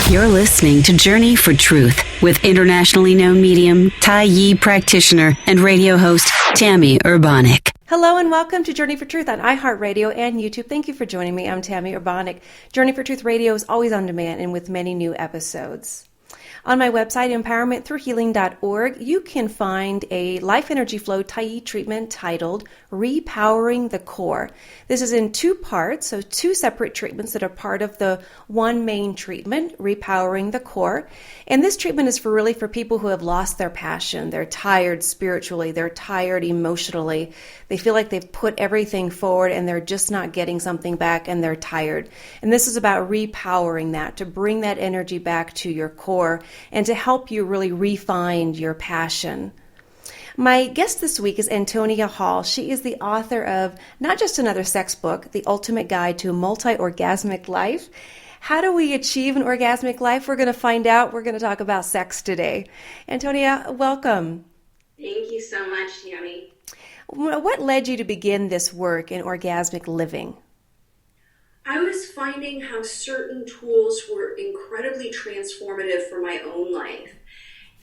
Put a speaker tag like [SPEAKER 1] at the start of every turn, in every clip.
[SPEAKER 1] You're listening to Journey for Truth with internationally known medium, Tai Yi practitioner, and radio host Tammy Urbanic.
[SPEAKER 2] Hello and welcome to Journey for Truth on iHeartRadio and YouTube. Thank you for joining me. I'm Tammy Urbanic. Journey for Truth Radio is always on demand and with many new episodes. On my website, empowermentthroughhealing.org, you can find a life energy flow Tai Yi treatment titled Repowering the Core. This is in two parts, so two separate treatments that are part of the one main treatment, Repowering the Core. And this treatment is for people who have lost their passion. They're tired spiritually. They're tired emotionally. They feel like they've put everything forward and they're just not getting something back and they're tired. And this is about repowering that, to bring that energy back to your core and to help you really refine your passion. My guest this week is Antonia Hall. She is the author of not just another sex book, The Ultimate Guide to a Multi-Orgasmic Life. How do we achieve an orgasmic life? We're going to find out. We're going to talk about sex today. Antonia, welcome.
[SPEAKER 3] Thank you so much, Tammy.
[SPEAKER 2] What led you to begin this work in orgasmic living?
[SPEAKER 3] I was finding how certain tools were incredibly transformative for my own life.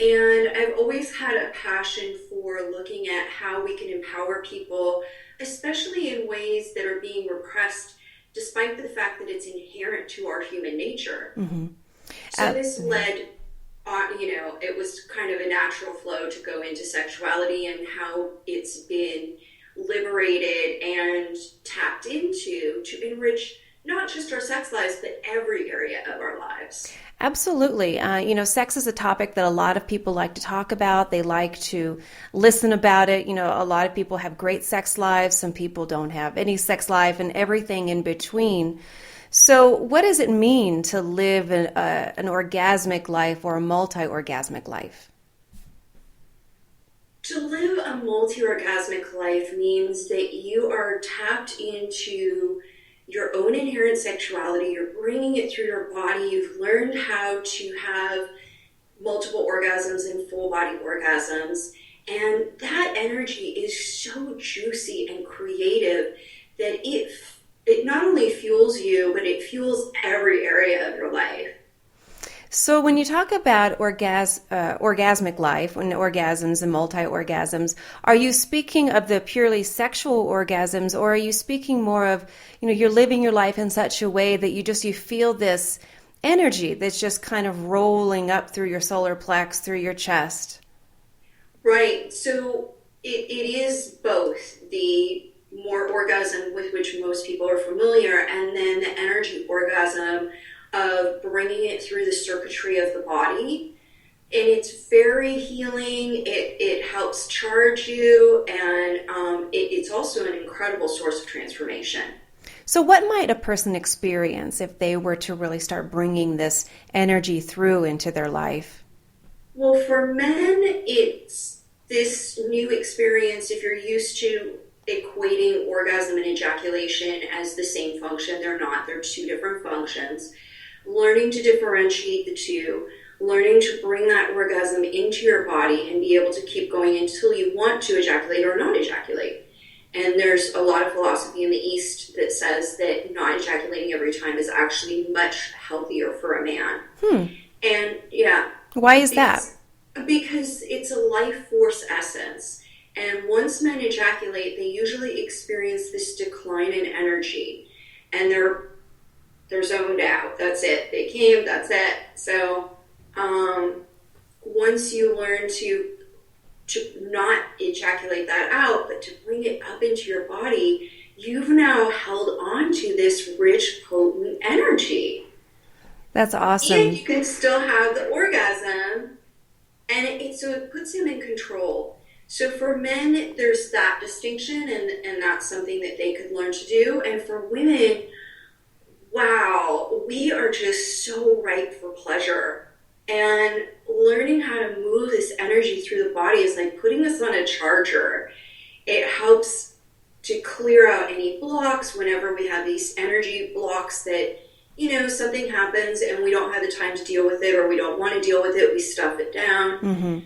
[SPEAKER 3] And I've always had a passion for looking at how we can empower people, especially in ways that are being repressed, despite the fact that it's inherent to our human nature. Mm-hmm. So this led, it was kind of a natural flow to go into sexuality and how it's been liberated and tapped into to enrich not just our sex lives, but every area of our lives.
[SPEAKER 2] Absolutely. Sex is a topic that a lot of people like to talk about. They like to listen about it. A lot of people have great sex lives. Some people don't have any sex life and everything in between. So what does it mean to live an orgasmic life or a multi-orgasmic life?
[SPEAKER 3] To live a multi-orgasmic life means that you are tapped into your own inherent sexuality. You're bringing it through your body. You've learned how to have multiple orgasms and full-bodied orgasms. And that energy is so juicy and creative that it not only fuels you, but it fuels every area of your life.
[SPEAKER 2] So when you talk about orgasmic life and orgasms and multi-orgasms, are you speaking of the purely sexual orgasms, or are you speaking more of, you're living your life in such a way that you feel this energy that's just kind of rolling up through your solar plex, through your chest?
[SPEAKER 3] Right. So it is both the more orgasm with which most people are familiar, and then the energy orgasm of bringing it through the circuitry of the body. And it's very healing. It helps charge you, and it's also an incredible source of transformation.
[SPEAKER 2] So what might a person experience if they were to really start bringing this energy through into their life?
[SPEAKER 3] Well, for men, it's this new experience. If you're used to equating orgasm and ejaculation as the same function, they're not. They're two different functions. Learning to differentiate the two, learning to bring that orgasm into your body and be able to keep going until you want to ejaculate or not ejaculate. And there's a lot of philosophy in the East that says that not ejaculating every time is actually much healthier for a man. And yeah.
[SPEAKER 2] Why is that?
[SPEAKER 3] Because it's a life force essence. And once men ejaculate, they usually experience this decline in energy. And they're zoned out. That's it. They came, that's it. So once you learn to not ejaculate that out, but to bring it up into your body, you've now held on to this rich, potent energy.
[SPEAKER 2] That's awesome.
[SPEAKER 3] And you can still have the orgasm, and so it puts him in control. So for men, there's that distinction, and that's something that they could learn to do. And for women, wow, we are just so ripe for pleasure. And learning how to move this energy through the body is like putting this on a charger. It helps to clear out any blocks whenever we have these energy blocks that, something happens and we don't have the time to deal with it, or we don't want to deal with it, we stuff it down. Mm-hmm.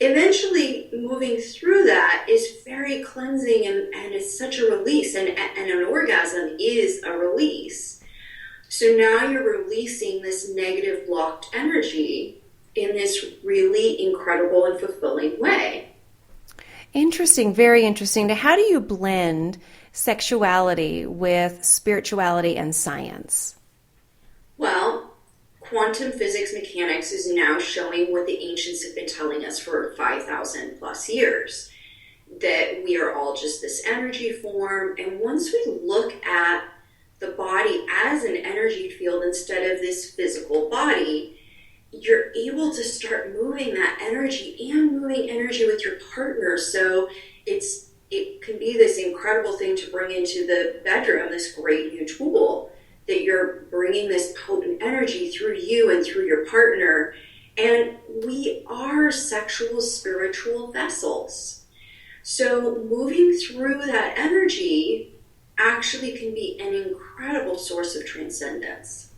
[SPEAKER 3] Eventually, moving through that is very cleansing, and it's such a release, and an orgasm is a release. So now you're releasing this negative blocked energy in this really incredible and fulfilling way.
[SPEAKER 2] Interesting, very interesting. Now, how do you blend sexuality with spirituality and science?
[SPEAKER 3] Well, quantum physics mechanics is now showing what the ancients have been telling us for 5,000 plus years, that we are all just this energy form. And once we look at the body as an energy field instead of this physical body, you're able to start moving that energy and moving energy with your partner. So it can be this incredible thing to bring into the bedroom, this great new tool, that you're bringing this potent energy through you and through your partner. And we are sexual, spiritual vessels. So moving through that energy actually can be an incredible source of transcendence.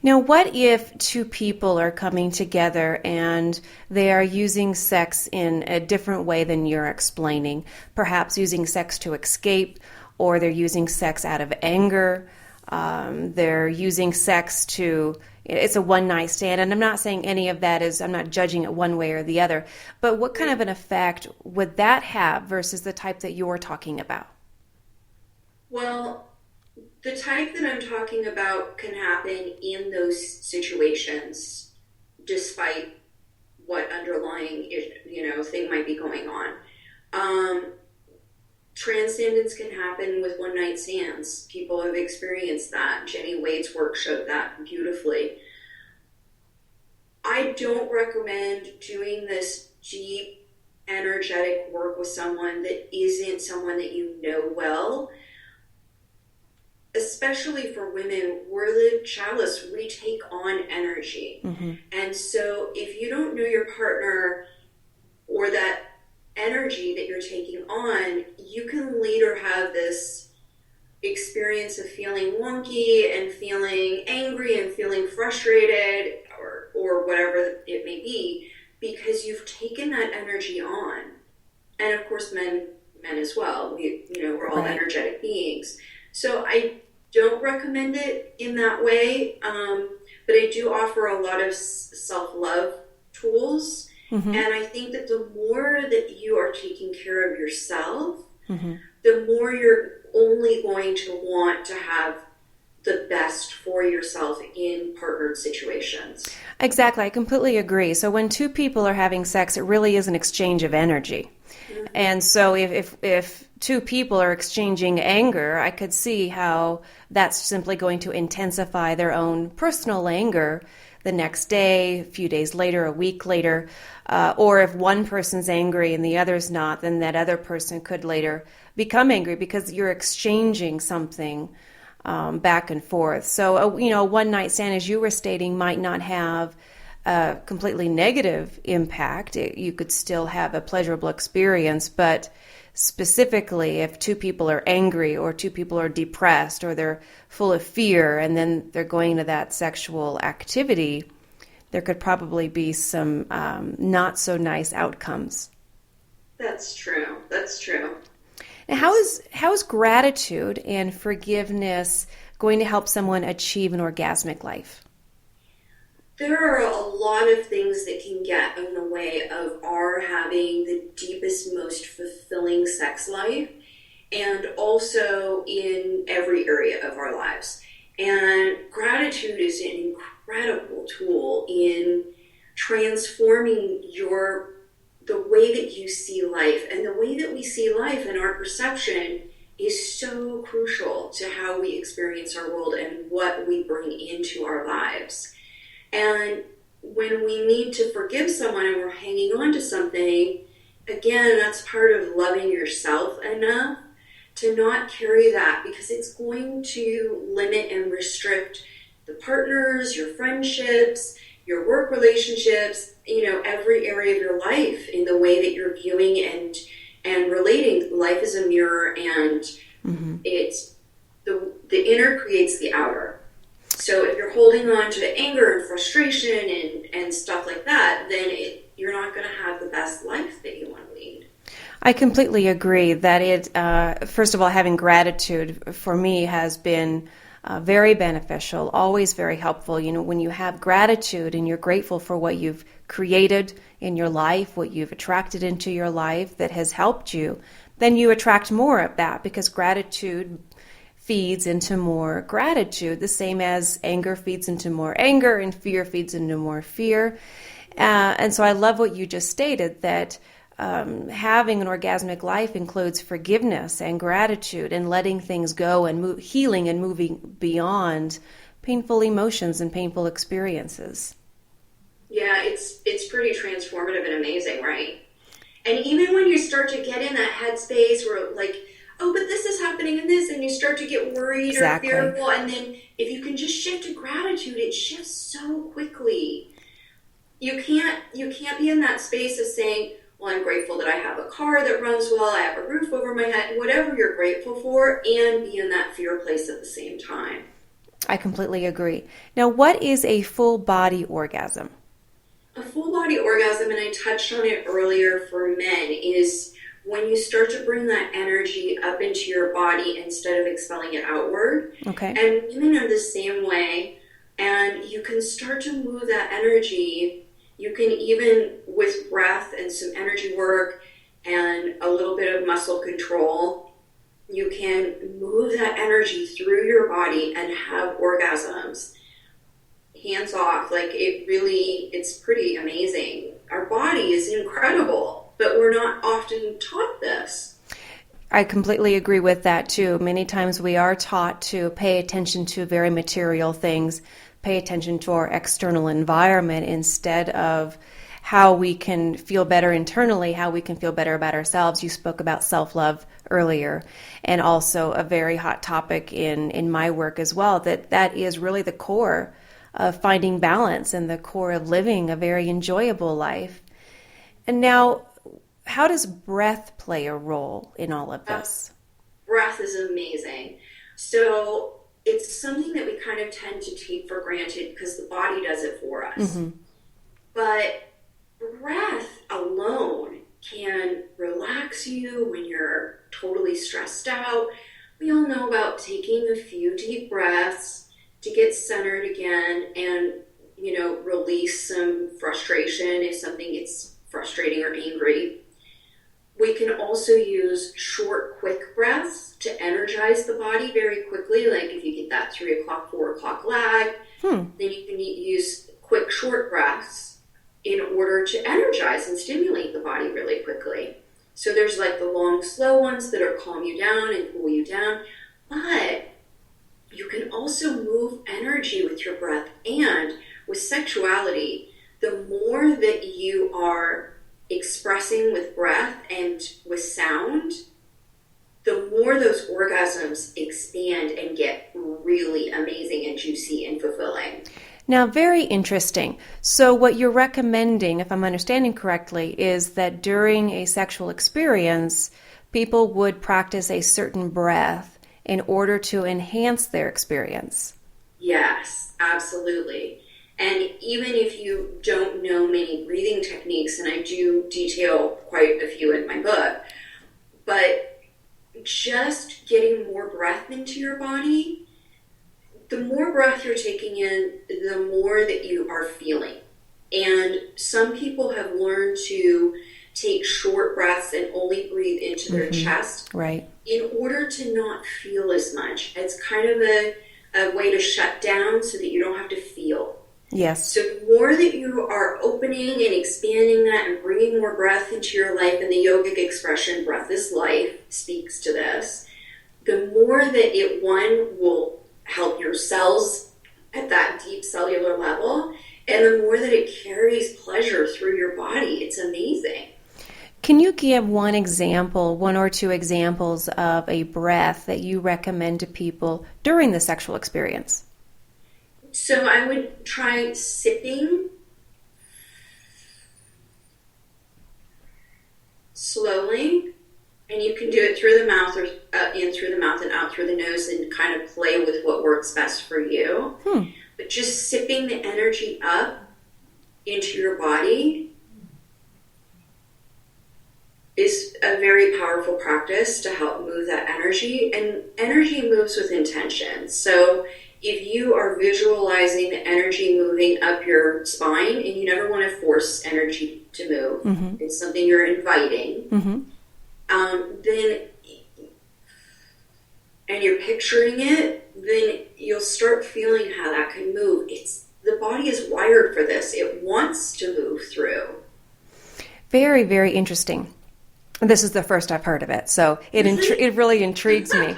[SPEAKER 2] Now, what if two people are coming together and they are using sex in a different way than you're explaining? Perhaps using sex to escape, or they're using sex out of anger. They're using sex to, it's a one-night stand. And I'm not saying any of that is, I'm not judging it one way or the other. But what kind of an effect would that have versus the type that you're talking about?
[SPEAKER 3] Well, the type that I'm talking about can happen in those situations, despite what underlying, thing might be going on. Transcendence can happen with one-night stands. People have experienced that. Jenny Wade's work showed that beautifully. I don't recommend doing this deep, energetic work with someone that isn't someone that you know well. Especially for women, we're the chalice, we take on energy. Mm-hmm. And so if you don't know your partner or that energy that you're taking on, you can later have this experience of feeling wonky and feeling angry and feeling frustrated or whatever it may be, because you've taken that energy on. And of course, men as well. We're all energetic beings. So I don't recommend it in that way, but I do offer a lot of self-love tools. Mm-hmm. And I think that the more that you are taking care of yourself, mm-hmm. the more you're only going to want to have the best for yourself in partnered situations.
[SPEAKER 2] Exactly. I completely agree. So when two people are having sex, it really is an exchange of energy. Mm-hmm. And so if two people are exchanging anger, I could see how that's simply going to intensify their own personal anger the next day, a few days later, a week later. Or if one person's angry and the other's not, then that other person could later become angry because you're exchanging something back and forth. So, a one-night stand, as you were stating, might not have a completely negative impact. You could still have a pleasurable experience, but specifically if two people are angry or two people are depressed or they're full of fear and then they're going to that sexual activity, there could probably be some not so nice outcomes.
[SPEAKER 3] That's true.
[SPEAKER 2] Now, how is gratitude and forgiveness going to help someone achieve an orgasmic life?
[SPEAKER 3] There are a lot of things that can get in the way of our having the deepest, most fulfilling sex life, and also in every area of our lives. And gratitude is an incredible tool in transforming the way that you see life. And the way that we see life and our perception is so crucial to how we experience our world and what we bring into our lives. And when we need to forgive someone and we're hanging on to something, again, that's part of loving yourself enough to not carry that, because it's going to limit and restrict the partners, your friendships, your work relationships, every area of your life in the way that you're viewing and relating. Life is a mirror, and mm-hmm. It's the inner creates the outer. So if you're holding on to anger and frustration and stuff like that, then you're not going to have the best life that you want to lead.
[SPEAKER 2] I completely agree that first of all, having gratitude for me has been Very beneficial, always very helpful. You know, when you have gratitude and you're grateful for what you've created in your life, what you've attracted into your life that has helped you, then you attract more of that, because gratitude feeds into more gratitude, the same as anger feeds into more anger and fear feeds into more fear. And so I love what you just stated, that having an orgasmic life includes forgiveness and gratitude and letting things go and healing and moving beyond painful emotions and painful experiences.
[SPEAKER 3] Yeah, it's pretty transformative and amazing, right? And even when you start to get in that headspace where like, oh, but this is happening and this, and you start to get worried
[SPEAKER 2] Exactly.
[SPEAKER 3] or fearful, and then if you can just shift to gratitude, it shifts so quickly. You can't be in that space of saying, well, I'm grateful that I have a car that runs well, I have a roof over my head, whatever you're grateful for, and be in that fear place at the same time.
[SPEAKER 2] I completely agree. Now, what is a full-body orgasm?
[SPEAKER 3] A full-body orgasm, and I touched on it earlier for men, is when you start to bring that energy up into your body instead of expelling it outward.
[SPEAKER 2] Okay.
[SPEAKER 3] And women are the same way, and you can start to move that energy. You can even, with breath and some energy work and a little bit of muscle control, you can move that energy through your body and have orgasms. Hands off, like it's pretty amazing. Our body is incredible, but we're not often taught this.
[SPEAKER 2] I completely agree with that too. Many times we are taught to pay attention to very material things, pay attention to our external environment instead of how we can feel better internally, how we can feel better about ourselves. You spoke about self-love earlier, and also a very hot topic in my work as well, that is really the core of finding balance and the core of living a very enjoyable life. And now, how does breath play a role in all of this?
[SPEAKER 3] Breath is amazing. So it's something that we kind of tend to take for granted because the body does it for us. Mm-hmm. But breath alone can relax you when you're totally stressed out. We all know about taking a few deep breaths to get centered again and, release some frustration if something gets frustrating or angry. We can also use short, quick breaths to energize the body very quickly. Like if you get that 3 o'clock, 4 o'clock lag, then you can use quick, short breaths in order to energize and stimulate the body really quickly. So there's like the long, slow ones that are calm you down and cool you down. But you can also move energy with your breath. And with sexuality, the more that you are expressing with breath and with sound, the more those orgasms expand and get really amazing and juicy and fulfilling.
[SPEAKER 2] Now, very interesting. So what you're recommending, if I'm understanding correctly, is that during a sexual experience, people would practice a certain breath in order to enhance their experience.
[SPEAKER 3] Yes, absolutely. And even if you don't know many breathing techniques, and I do detail quite a few in my book, but just getting more breath into your body, the more breath you're taking in, the more that you are feeling. And some people have learned to take short breaths and only breathe into their chest,
[SPEAKER 2] right,
[SPEAKER 3] in order to not feel as much. It's kind of a way to shut down so that you don't have to feel.
[SPEAKER 2] Yes.
[SPEAKER 3] So the more that you are opening and expanding that and bringing more breath into your life, and the yogic expression, breath is life, speaks to this, the more that it, one, will help your cells at that deep cellular level, and the more that it carries pleasure through your body. It's amazing.
[SPEAKER 2] Can you give one or two examples of a breath that you recommend to people during the sexual experience?
[SPEAKER 3] So I would try sipping slowly, and you can do it through the mouth or in through the mouth and out through the nose, and kind of play with what works best for you. But just sipping the energy up into your body is a very powerful practice to help move that energy, and energy moves with intention. So if you are visualizing the energy moving up your spine, and you never want to force energy to move, it's something you're inviting, then, and you're picturing it, then you'll start feeling how that can move. The body is wired for this. It wants to move through.
[SPEAKER 2] Very, very interesting. This is the first I've heard of it, so it really intrigues me.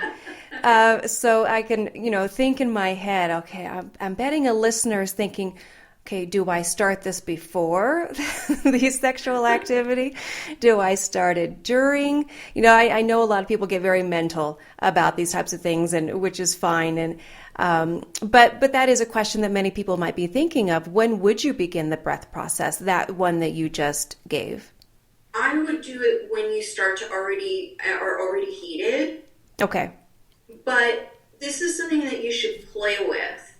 [SPEAKER 2] So I can, think in my head, okay, I'm betting a listener is thinking, okay, do I start this before the sexual activity? Do I start it during? I know a lot of people get very mental about these types of things, and which is fine. And but that is a question that many people might be thinking of. When would you begin the breath process? That one that you just gave.
[SPEAKER 3] I would do it when you are already heated.
[SPEAKER 2] Okay.
[SPEAKER 3] But this is something that you should play with.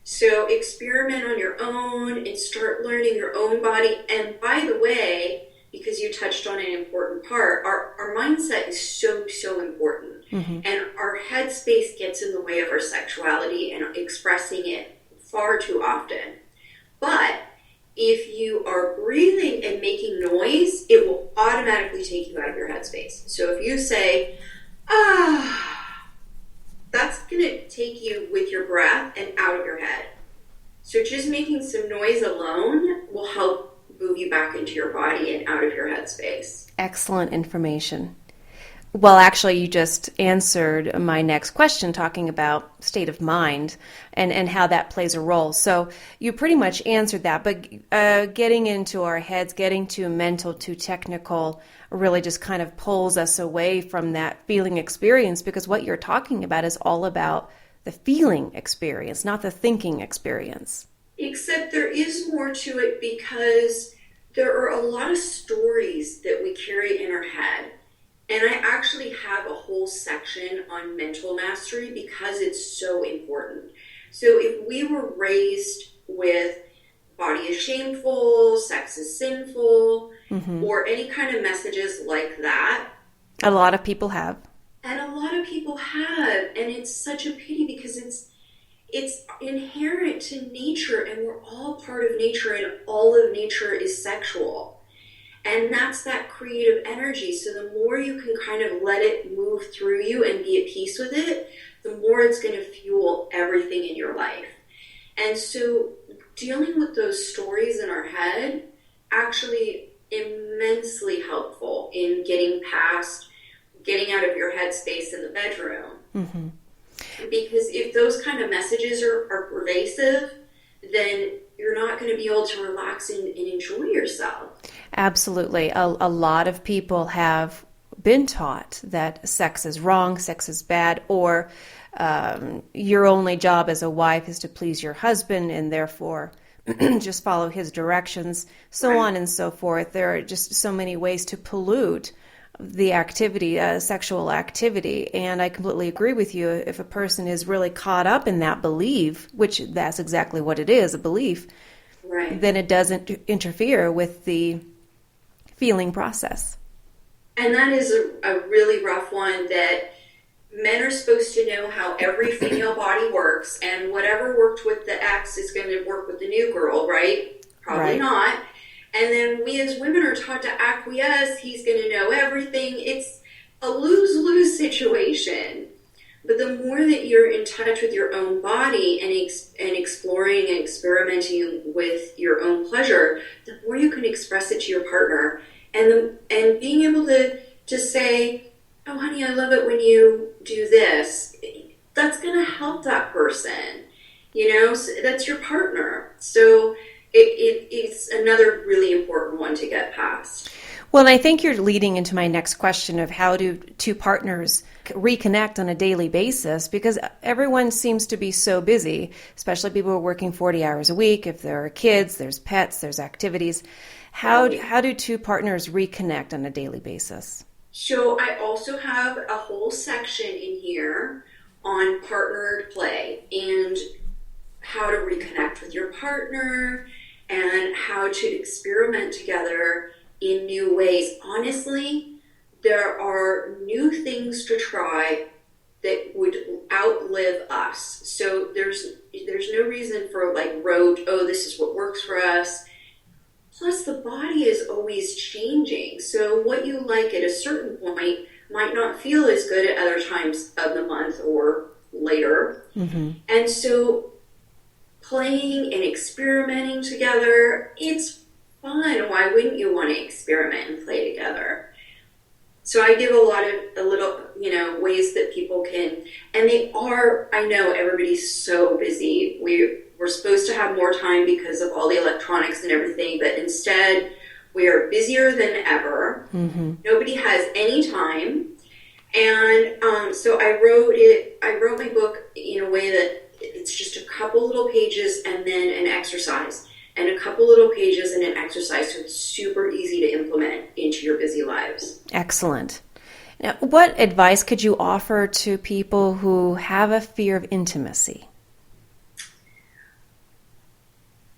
[SPEAKER 3] So experiment on your own and start learning your own body. And by the way, because you touched on an important part, our mindset is so, so important. And our headspace gets in the way of our sexuality and expressing it far too often. But if you are breathing and making noise, it will automatically take you out of your headspace. So if you say, that's going to take you with your breath and out of your head. So just making some noise alone will help move you back into your body and out of your headspace.
[SPEAKER 2] Excellent information. Well, actually, you just answered my next question, talking about state of mind and how that plays a role. So you pretty much answered that, but getting into our heads, getting too mental, too technical, really just kind of pulls us away from that feeling experience, because what you're talking about is all about the feeling experience, not the thinking experience.
[SPEAKER 3] Except there is more to it, because there are a lot of stories that we carry in our head. And I actually have a whole section on mental mastery because it's so important. So if we were raised with body is shameful, sex is sinful, or any kind of messages like that.
[SPEAKER 2] A lot of people have.
[SPEAKER 3] And a lot of people have. And it's such a pity, because it's inherent to nature, and we're all part of nature, and all of nature is sexual. And that's that creative energy. So the more you can kind of let it move through you and be at peace with it, the more it's going to fuel everything in your life. And so dealing with those stories in our head actually immensely helpful in getting out of your headspace in the bedroom. Because if those kind of messages are pervasive, then you're not going to be able to relax and enjoy yourself.
[SPEAKER 2] Absolutely. A lot of people have been taught that sex is wrong, sex is bad, or your only job as a wife is to please your husband, and therefore just follow his directions, so on and so forth. There are just so many ways to pollute the activity, sexual activity. And I completely agree with you. If a person is really caught up in that belief, which that's exactly what it is, a belief, then it doesn't interfere with the feeling process.
[SPEAKER 3] And that is a really rough one, that men are supposed to know how every female body works, and whatever worked with the ex is going to work with the new girl, right? Probably not. And then we as women are taught to acquiesce. He's going to know everything. It's a lose-lose situation. But the more that you're in touch with your own body and exploring and experimenting with your own pleasure, the more you can express it to your partner. And being able to say, oh, honey, I love it when you do this. That's going to help that person. So that's your partner. So it's another really important one to get past.
[SPEAKER 2] Well, and I think you're leading into my next question of how do two partners reconnect on a daily basis, because everyone seems to be so busy, especially people who are working 40 hours a week. If there are kids, there's pets, there's activities. How do two partners reconnect on a daily basis?
[SPEAKER 3] So I also have a whole section in here on partnered play and how to reconnect with your partner and how to experiment together in new ways. Honestly, there are new things to try that would outlive us. So there's no reason for like rote, oh, this is what works for us. Plus the body is always changing. So what you like at a certain point might not feel as good at other times of the month or later. Mm-hmm. And so playing and experimenting together, it's fun. Why wouldn't you want to experiment and play together? So I give a little, ways that people can, and they are, I know everybody's so busy. We're supposed to have more time because of all the electronics and everything, but instead we are busier than ever. Mm-hmm. Nobody has any time. And so I wrote my book in a way that it's just a couple little pages and then an exercise, and a couple little pages and an exercise, so it's super easy to implement into your busy lives.
[SPEAKER 2] Excellent. Now, what advice could you offer to people who have a fear of intimacy?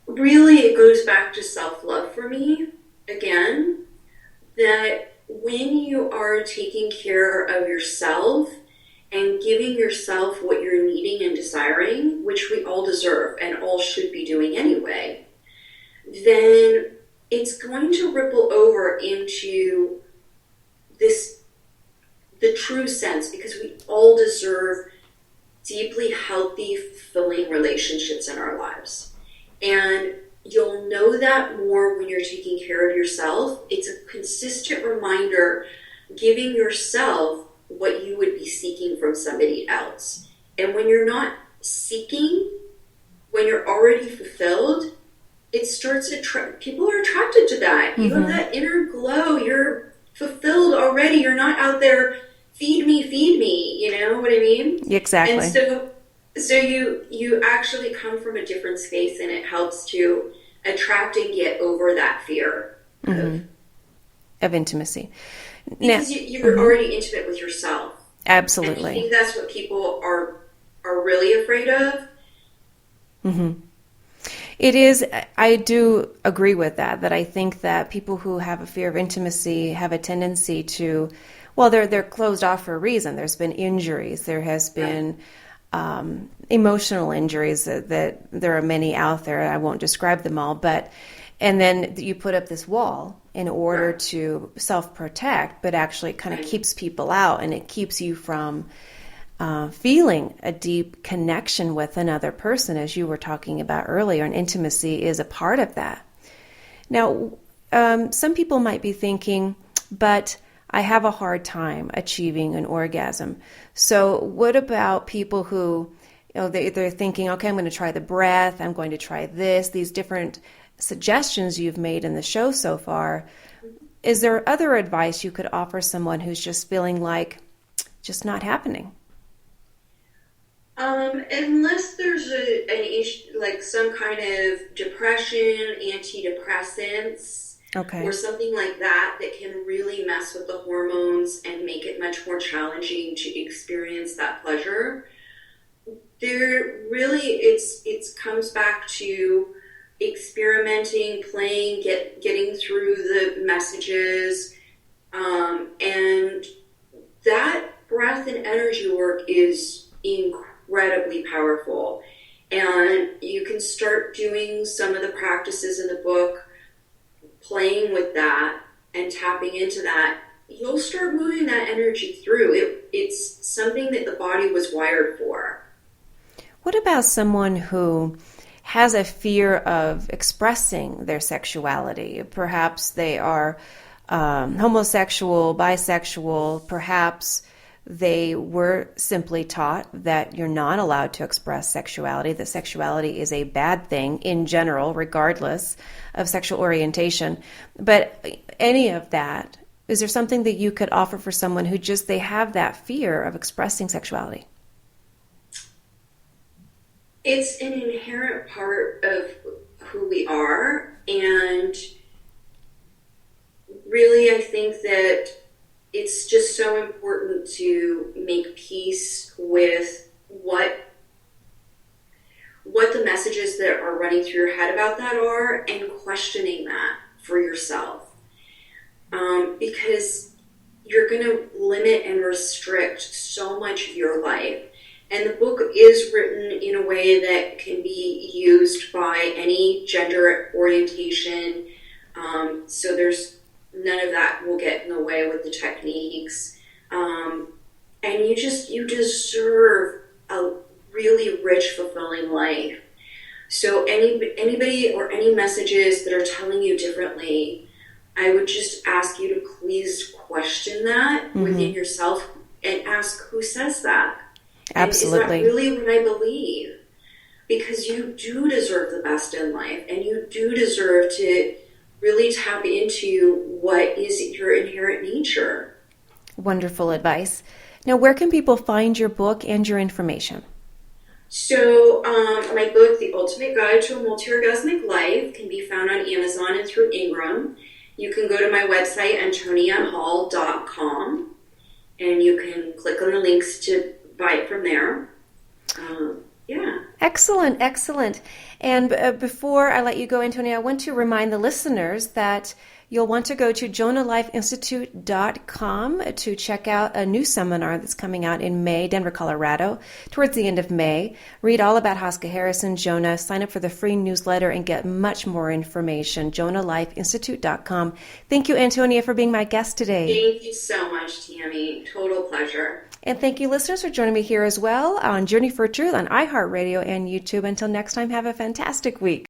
[SPEAKER 3] Really, it goes back to self-love for me, again, that when you are taking care of yourself and giving yourself what you're needing and desiring, which we all deserve and all should be doing anyway, then it's going to ripple over into the true sense, because we all deserve deeply healthy, fulfilling relationships in our lives. And you'll know that more when you're taking care of yourself. It's a consistent reminder, giving yourself what you would be seeking from somebody else. And when you're not seeking, when you're already fulfilled, it starts to people are attracted to that. Mm-hmm. You have that inner glow. You're fulfilled already. You're not out there, feed me, you know what I mean?
[SPEAKER 2] Exactly.
[SPEAKER 3] And so you actually come from a different space, and it helps to attract and get over that fear
[SPEAKER 2] of intimacy.
[SPEAKER 3] Because you're already intimate with yourself.
[SPEAKER 2] Absolutely.
[SPEAKER 3] And I think that's what people are really afraid of.
[SPEAKER 2] Mm-hmm. It is, I do agree with that I think that people who have a fear of intimacy have a tendency to, well, they're closed off for a reason. There's been injuries. There has been emotional injuries that there are many out there. I won't describe them all, and then you put up this wall in order to self-protect, but actually it kind of keeps people out, and it keeps you from feeling a deep connection with another person, as you were talking about earlier, and intimacy is a part of that. Now, some people might be thinking, but I have a hard time achieving an orgasm. So what about people who, they're thinking, okay, I'm going to try the breath, I'm going to try this, these different suggestions you've made in the show so far. Is there other advice you could offer someone who's just feeling like just not happening?
[SPEAKER 3] Unless there's an issue, like some kind of depression, antidepressants, or something like that can really mess with the hormones and make it much more challenging to experience that pleasure. There really, it comes back to experimenting, playing, getting through the messages, and that breath and energy work is incredibly powerful. And you can start doing some of the practices in the book, playing with that and tapping into that. You'll start moving that energy through. It's something that the body was wired for.
[SPEAKER 2] What about someone who has a fear of expressing their sexuality? Perhaps they are homosexual, bisexual, perhaps they were simply taught that you're not allowed to express sexuality, that sexuality is a bad thing in general, regardless of sexual orientation. But any of that, is there something that you could offer for someone who they have that fear of expressing sexuality?
[SPEAKER 3] It's an inherent part of who we are, and really I think that it's just so important to make peace with what the messages that are running through your head about that are, and questioning that for yourself. Because you're going to limit and restrict so much of your life. And the book is written in a way that can be used by any gender orientation. So there's none of that will get in the way with the techniques. And you deserve a really rich, fulfilling life. So anybody or any messages that are telling you differently, I would just ask you to please question that within yourself and ask, who says that?
[SPEAKER 2] Absolutely.
[SPEAKER 3] And is that really what I believe? Because you do deserve the best in life, and you do deserve to really tap into what is your inherent nature.
[SPEAKER 2] Wonderful advice. Now, where can people find your book and your information?
[SPEAKER 3] So my book, The Ultimate Guide to a Multi-Orgasmic Life, can be found on Amazon and through Ingram. You can go to my website, AntoniaHall.com, and you can click on the links to buy it from there. Yeah.
[SPEAKER 2] Excellent, excellent. And before I let you go, Antonia, I want to remind the listeners that you'll want to go to jonalifeinstitute.com to check out a new seminar that's coming out in May, Denver, Colorado, towards the end of May. Read all about Haska Harris and Jonah, sign up for the free newsletter, and get much more information. jonalifeinstitute.com. Thank you, Antonia, for being my guest today.
[SPEAKER 3] Thank you so much, Tammy. Total pleasure.
[SPEAKER 2] And thank you, listeners, for joining me here as well on Journey for Truth on iHeartRadio and YouTube. Until next time, have a fantastic week.